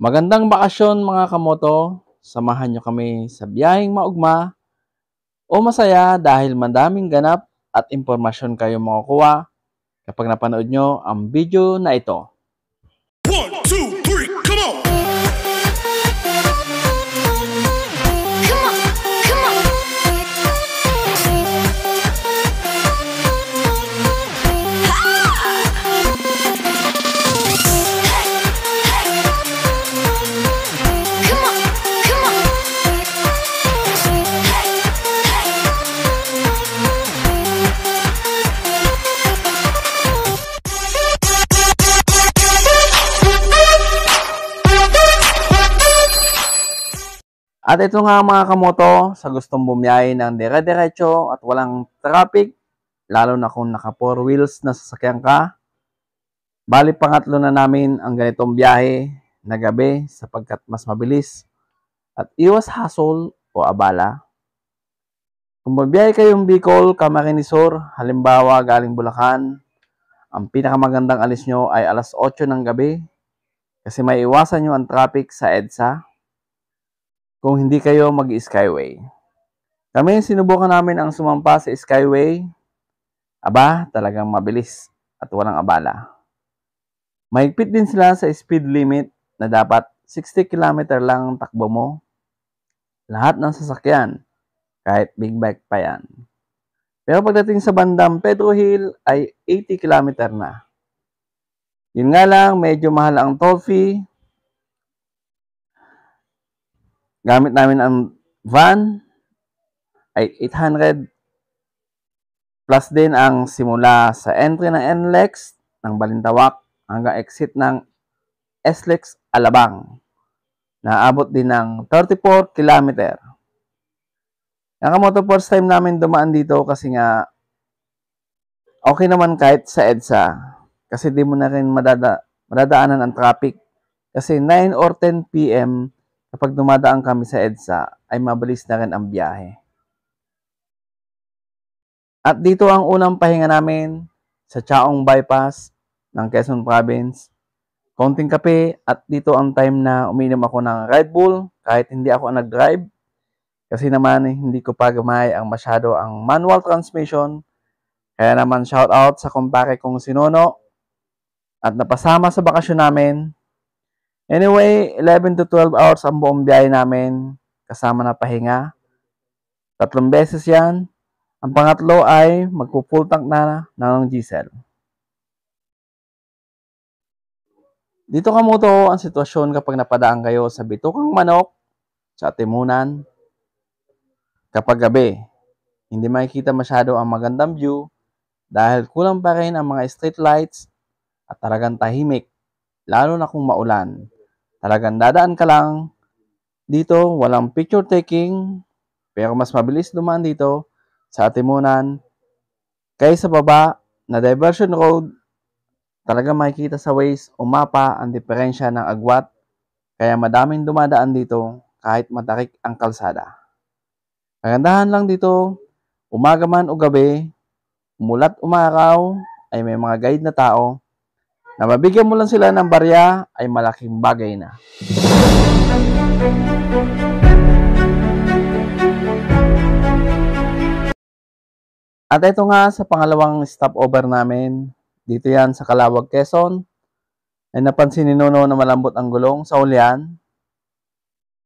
Magandang bakasyon mga kamoto. Samahan nyo kami sa biyaheng maugma o masaya dahil madaming ganap at impormasyon kayo makukuha kapag napanood nyo ang video na ito. 1, 2, 3, come on! At ito nga mga kamoto, sa gustong bumiyahe ng dire-diretso at walang traffic, lalo na kung naka 4 wheels na sasakyan ka, bali pangatlo na namin ang ganitong biyahe na gabi sapagkat mas mabilis at iwas hassle o abala. Kung mabiyahe kayong Bicol, Camarines Sur, halimbawa galing Bulacan, ang pinakamagandang alis nyo ay alas 8 ng gabi kasi may iwasan nyo ang traffic sa EDSA kung hindi kayo mag-Skyway. Kami, sinubukan namin ang sumampa sa Skyway. Aba, talagang mabilis at walang abala. Mahigpit din sila sa speed limit na dapat 60 km lang ang takbo mo. Lahat ng sasakyan, kahit big bike pa yan. Pero pagdating sa bandang Pedro Hill ay 80 km na. Yun nga lang, medyo mahal ang toll fee. Gamit namin ang van ay 800 plus din ang simula sa entry ng NLEX ng Balintawak hanggang exit ng SLEX Alabang. Naabot din ng 34 km. Nakamoto first time namin dumaan dito kasi nga okay naman kahit sa EDSA kasi di mo na rin madadaanan ang traffic kasi 9 or 10 PM kapag dumadaan kami sa EDSA ay mabilis na rin ang biyahe. At dito ang unang pahinga namin sa Chaong Bypass ng Quezon Province. Konting kape at dito ang time na uminom ako ng Red Bull kahit hindi ako nag-drive. Kasi naman hindi ko pa gamay ang masyado ang manual transmission. Kaya naman shout out sa kumpare kong si Nono at napasama sa bakasyon namin. Anyway, 11 to 12 hours ang buong biyahe namin kasama na pahinga. 3 beses yan. Ang pangatlo ay magpo-full tank na ng diesel. Dito kamoto ang sitwasyon kapag napadaan kayo sa Bitukang Manok sa Timunan. Kapag gabi, hindi makikita masyado ang magandang view dahil kulang pa rin ang mga street lights at talagang tahimik, lalo na kung maulan. Talagang dadaan ka lang dito, walang picture taking, pero mas mabilis dumaan dito sa Atimunan kaysa baba na diversion road. Talagang makikita sa Waze o mapa ang diferensya ng agwat, kaya madaming dumadaan dito kahit matarik ang kalsada. Kagandahan lang dito, umaga man o gabi, umulat umaraw, ay may mga guide na tao na mabigyan mo lang sila ng barya ay malaking bagay na. At ito nga sa pangalawang stopover namin, dito yan sa Calawag, Quezon, ay napansin ni Nono na malambot ang gulong sa ulyan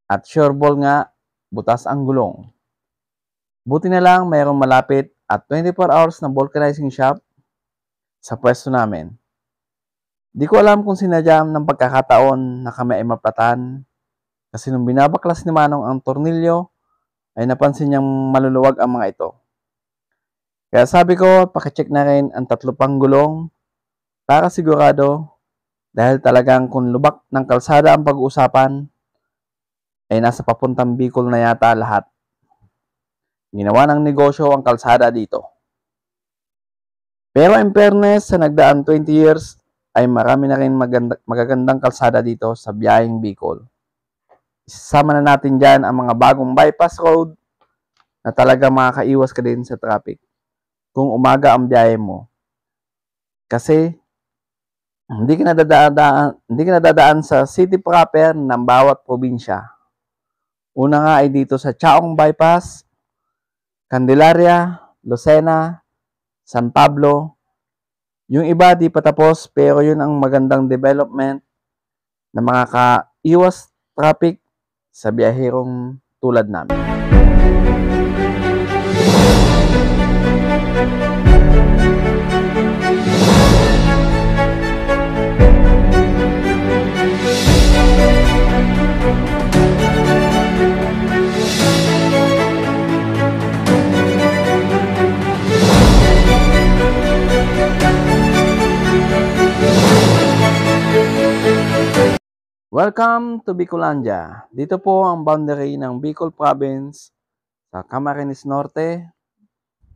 at sure ball nga, butas ang gulong. Buti na lang mayroong malapit at 24 hours na vulcanizing shop sa pwesto namin. Di ko alam kung sinadya ng pagkakataon na kami ay maplatan kasi nung binabaklas ni Manong ang tornilyo ay napansin niyang maluluwag ang mga ito. Kaya sabi ko, pakicheck na rin ang 3 pang gulong para sigurado dahil talagang kung lubak ng kalsada ang pag-uusapan ay nasa papuntang Bicol na yata lahat. Ginawa ng negosyo ang kalsada dito. Pero in fairness, sa nagdaan 20 years, ay marami na rin magagandang kalsada dito sa biyaheng Bicol. Isasama na natin dyan ang mga bagong bypass road na talaga makakaiwas ka din sa traffic kung umaga ang biyahe mo. Kasi hindi ka nadadaan sa city proper ng bawat probinsya. Una nga ay dito sa Chaong Bypass, Candelaria, Lucena, San Pablo. Yung iba di pa tapos pero yun ang magandang development na mga ka-iwas traffic sa biyaherong tulad namin. Welcome to Bicolandia. Dito po ang boundary ng Bicol Province sa Camarines Norte.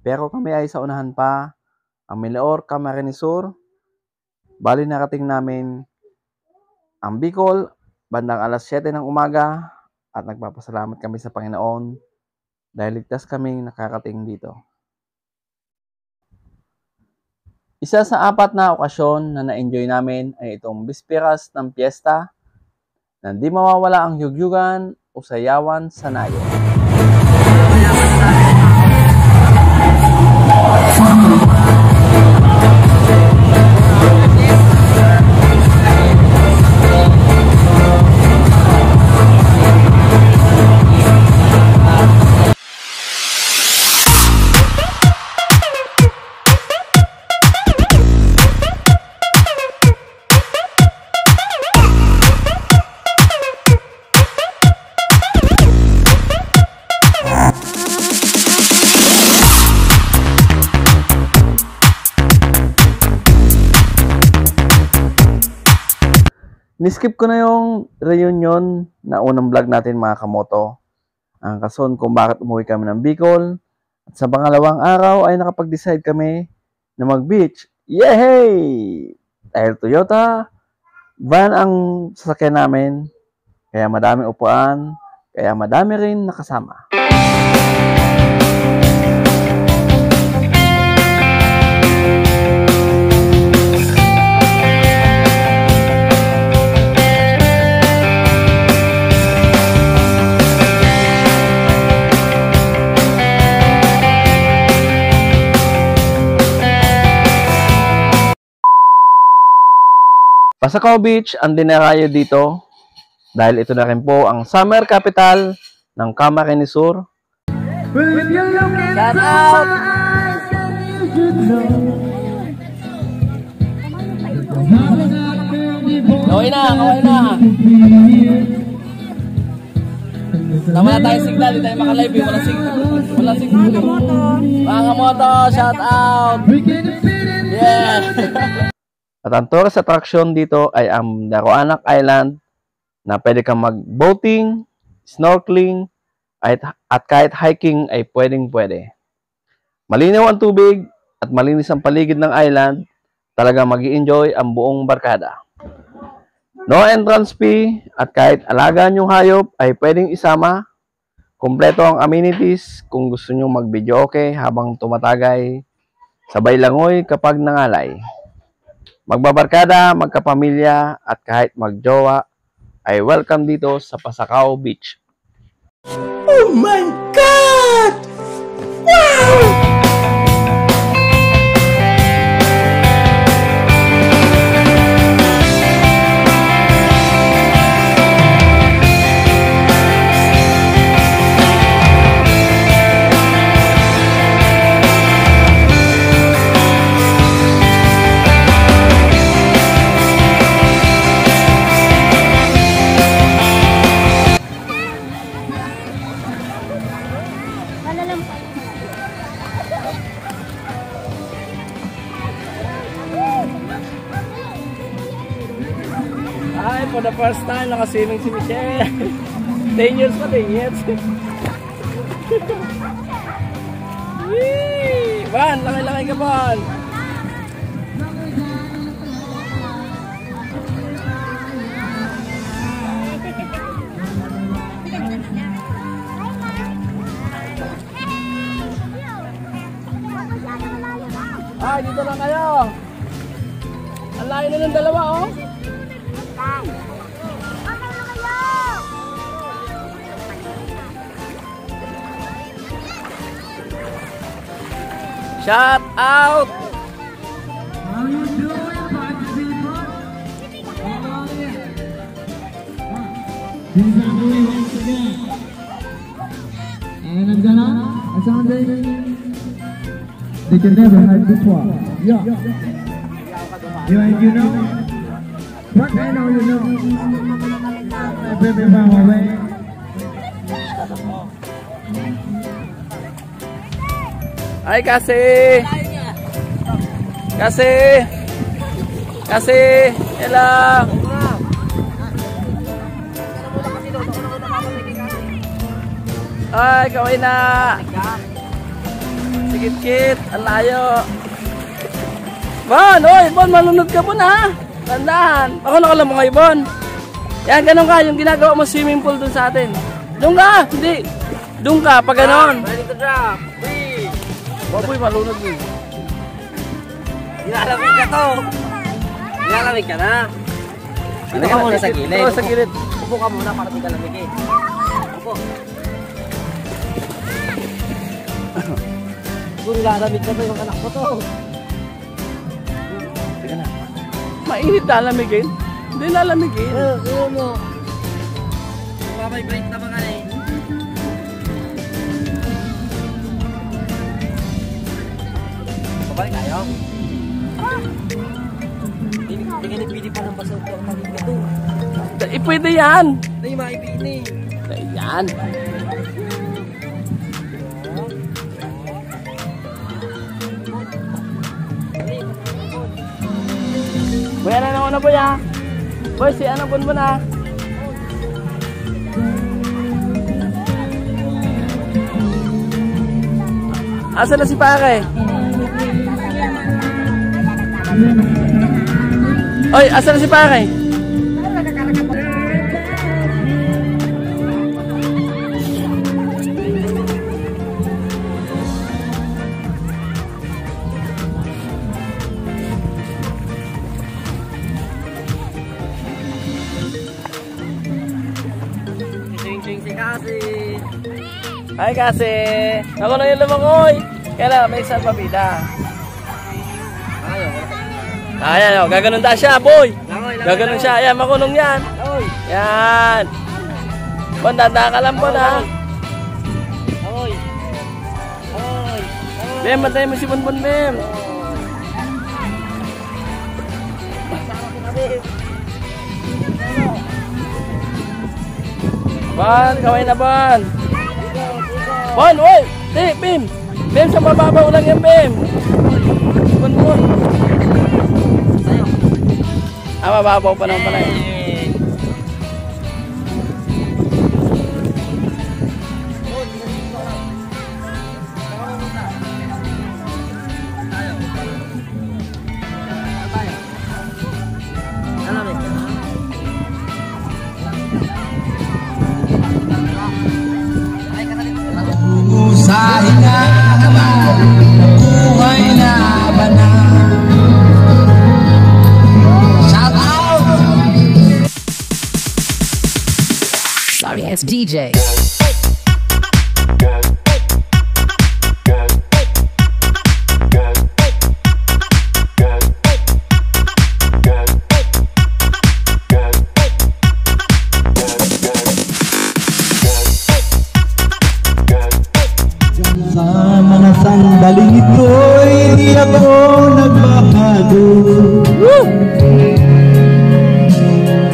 Pero kami ay sa unahan pa, ang Milaor, Camarines Sur. Bali narating namin ang Bicol bandang alas 7 ng umaga at nagpapasalamat kami sa Panginoon dahil ligtas kaming nakarating dito. Isa sa 4 na okasyon na na-enjoy namin ay itong bisperas ng piyesta na di mawawala ang yugyugan o sayawan sa nayo. Niskip ko na yung reunion na unang vlog natin mga kamoto. Ang kason kung bakit umuwi kami ng Bicol. At sa pangalawang araw ay nakapag-decide kami na mag-beach. Yehey! Dahil Toyota, van ang sasakyan namin. Kaya madaming upuan. Kaya madami rin nakasama. Pasakaw Beach ang dinarayo dito dahil ito na rin po ang summer capital ng Camarines Sur. Shout out! Kaway na! Tama na tayo signal, hindi tayo makalive, walang signal. Mga kamoto, shout out! Yeah! At ang tourist attraction dito ay ang Daroanak Island na pwede kang mag-boating, snorkeling, at kahit hiking ay pwedeng-pwede. Malinaw ang tubig at malinis ang paligid ng island, talaga mag-i-enjoy ang buong barkada. No entrance fee at kahit alagaan yung hayop ay pwedeng isama. Kompleto ang amenities kung gusto nyo mag-video okay habang tumatagay, sabay langoy kapag nangalay. Magbabarkada, magkapamilya, at kahit magjowa, ay welcome dito sa Pasakaw Beach. Oh my God! Wow! Ay, for the first time, nakaswimming si Michelle. 10 years pa, 10 years. Whee! Van, laki-laki ka, Van. Ay, dito lang kayo. Ang Tayo na ng dalawa, oh. Shout out! They can never hide this one. Yeah. You know? What I know you know. Baby, mama, way. Ay, kasi, hello. Ay, kaway na. Sikit-kit, ang layo. Bon, oy, Bon, malunod ka, Bon, ha? Tandaan. Ako nakalam mo ngayon, Bon. Yan, ganun ka, yung ginagawa mo swimming pool dun sa atin. Doon ka, hindi. Doon ka, pag ganon. Ready to drop. Baboy, malunod mo. Nilalamig ka to. Nilalamig ka na. Dito ka muna sa gilid. Ito, sa gilid. Upo ka muna para di ka lamig eh. Upo. Kung nilalamig ka to yung anak ko to. Teka na. Mainit na lamigin? Hindi lalamigin. Kaya mo. Mabibrate na ba ka eh? Babalik tayo. Hindi ka nipili pa ng basaw ko ang maging gato. Pwede yan. Hindi maipili. Yan. Boy, ano na una, Boy, ha? Boy, si ano, Bon, ha? Asa na si Pare? Oy, asa na si Pare? Ay kasi, ako na yung lumangoy. Kaya may isang pabida. Ayan, oh, gaganon da siya, boy. Gaganon siya, ayan, makulong yan. Yan. Bon, tanda ka lang, Bon, ha? Bem, bantay mo si Bon, Bem. Bon, kaway na, Bon. Bon, oy! Di, Bim! Bim, sa mababaw lang yan, Bim! Bon, Bon! Ah, mababaw pa naman pala eh. Sa hinahaman, buhay na banal. Shout out! Sorry, it's DJ. Sandaling ito'y di ako nagbabago.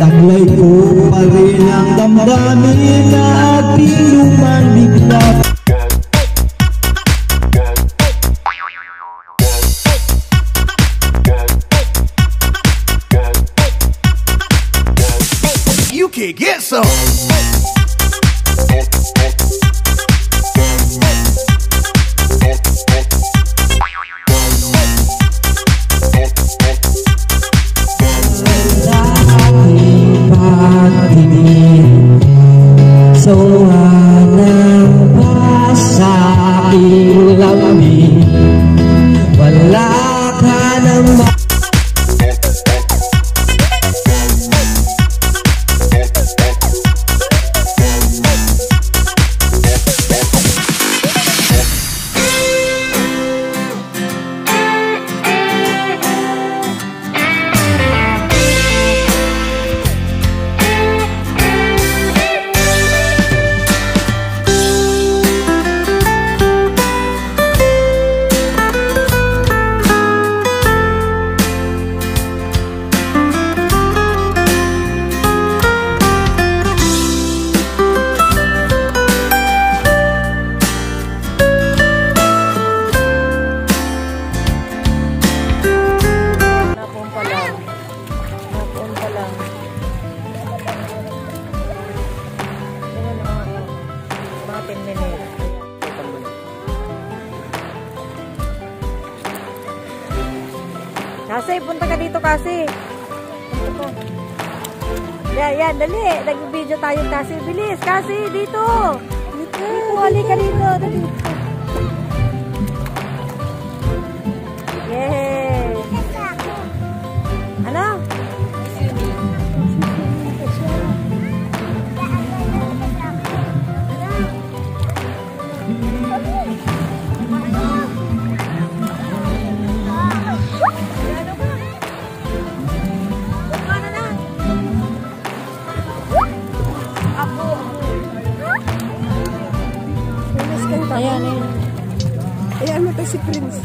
Taglay ko pa rin ang damdamin na ating lumang bigla. You can get some. So hanap pa sa aking lamig, wala ka naman. Kasi, punta ka dito kasi. Punta ka. Yan, dali. Nag-video tayo kasi. Bilis, kasi, dito. Dito, halika dito. Dali. Yay! Ano? Ayan, ayan. Ayan mo tayo si Prince.